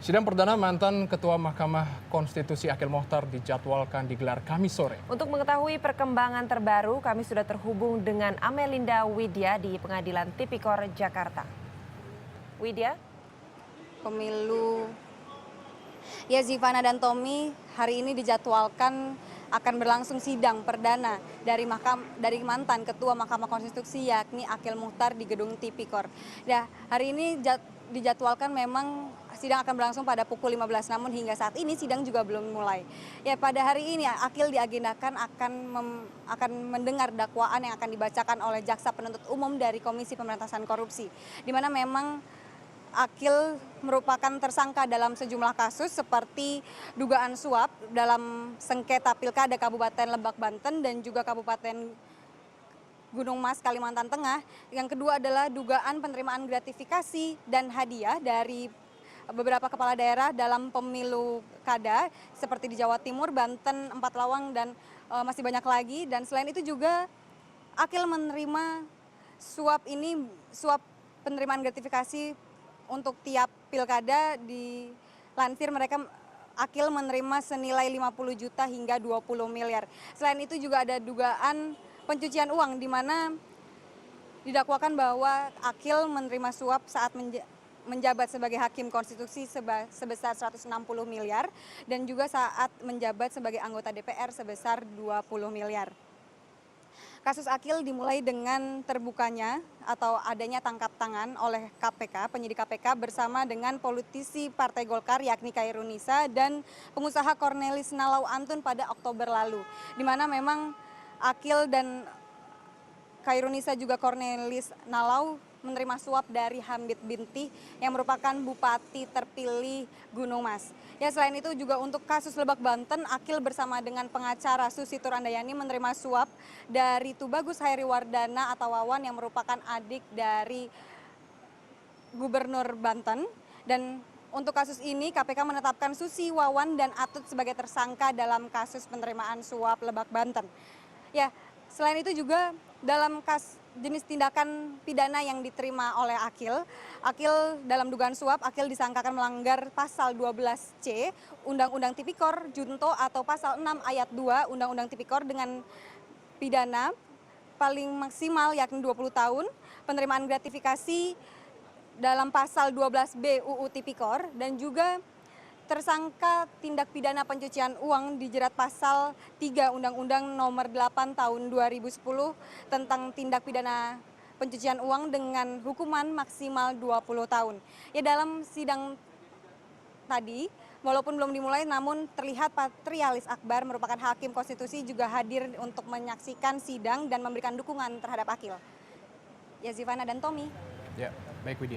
Sidang perdana mantan Ketua Mahkamah Konstitusi Akil Mokhtar dijadwalkan digelar Kamis sore. Untuk mengetahui perkembangan terbaru, kami sudah terhubung dengan Amelinda Widya di Pengadilan Tipikor Jakarta. Widya? Pemilu. Ya, Zivana dan Tommy, hari ini dijadwalkan akan berlangsung sidang perdana dari mantan Ketua Mahkamah Konstitusi yakni Akil Mokhtar di Gedung Tipikor. Ya, hari ini dijadwalkan memang sidang akan berlangsung pada pukul 15, namun hingga saat ini sidang juga belum mulai. Ya, pada hari ini Akil diagendakan akan mendengar dakwaan yang akan dibacakan oleh Jaksa Penuntut Umum dari Komisi Pemberantasan Korupsi, di mana memang Akil merupakan tersangka dalam sejumlah kasus seperti dugaan suap dalam sengketa Pilkada Kabupaten Lebak Banten dan juga Kabupaten Gunung Mas Kalimantan Tengah. Yang kedua adalah dugaan penerimaan gratifikasi dan hadiah dari beberapa kepala daerah dalam pemilu kada seperti di Jawa Timur, Banten, Empat Lawang dan masih banyak lagi. Dan selain itu juga Akil menerima suap penerimaan gratifikasi untuk tiap pilkada. Dilansir mereka Akil menerima senilai 50 juta hingga 20 miliar. Selain itu juga ada dugaan pencucian uang di mana didakwakan bahwa Akil menerima suap saat menjabat sebagai hakim konstitusi sebesar 160 miliar dan juga saat menjabat sebagai anggota DPR sebesar 20 miliar. Kasus Akil dimulai dengan terbukanya atau adanya tangkap tangan oleh KPK, penyidik KPK bersama dengan politisi Partai Golkar yakni Khairunisa dan pengusaha Cornelis Nalau Antun pada Oktober lalu. Di mana memang Akil dan Khairunisa juga Cornelis Nalau menerima suap dari Hamid Binti yang merupakan bupati terpilih Gunung Mas. Ya, selain itu juga untuk kasus Lebak Banten, Akil bersama dengan pengacara Susi Turandayani menerima suap dari Tubagus Hairiwardana atau Wawan yang merupakan adik dari Gubernur Banten. Dan untuk kasus ini KPK menetapkan Susi, Wawan dan Atut sebagai tersangka dalam kasus penerimaan suap Lebak Banten. Ya, selain itu juga dalam jenis tindakan pidana yang diterima oleh Akil dalam dugaan suap, Akil disangkakan melanggar pasal 12C Undang-Undang Tipikor Junto atau pasal 6 ayat 2 Undang-Undang Tipikor dengan pidana paling maksimal yakni 20 tahun, penerimaan gratifikasi dalam pasal 12B UU Tipikor dan juga tersangka tindak pidana pencucian uang dijerat pasal 3 Undang-Undang Nomor 8 Tahun 2010 tentang tindak pidana pencucian uang dengan hukuman maksimal 20 tahun. Ya, dalam sidang tadi, walaupun belum dimulai, namun terlihat Patrialis Akbar merupakan hakim konstitusi juga hadir untuk menyaksikan sidang dan memberikan dukungan terhadap Akil. Ya, Zivana dan Tommy. Ya, baik Widya.